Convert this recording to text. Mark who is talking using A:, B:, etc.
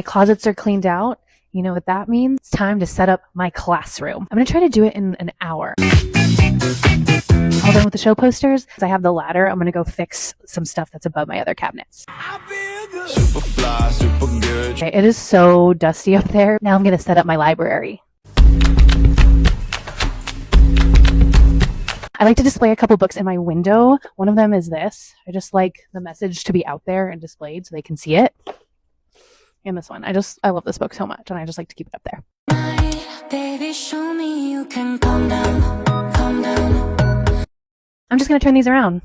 A: My closets are cleaned out. You know what that means? It's time to set up my classroom. I'm going to try to do it in an hour. All done with the show posters. I have the ladder. I'm going to go fix some stuff that's above my other cabinets.
B: Super fly, super good.
A: Okay, it is so dusty up there. Now I'm going to set up my library. I like to display a couple books in my window. One of them is this. I just like the message to be out there and displayed so they can see it. And this one. I love this book so much, and I just like to keep it up there.
C: Baby, show me you can calm down, calm down.
A: I'm just going to turn these around.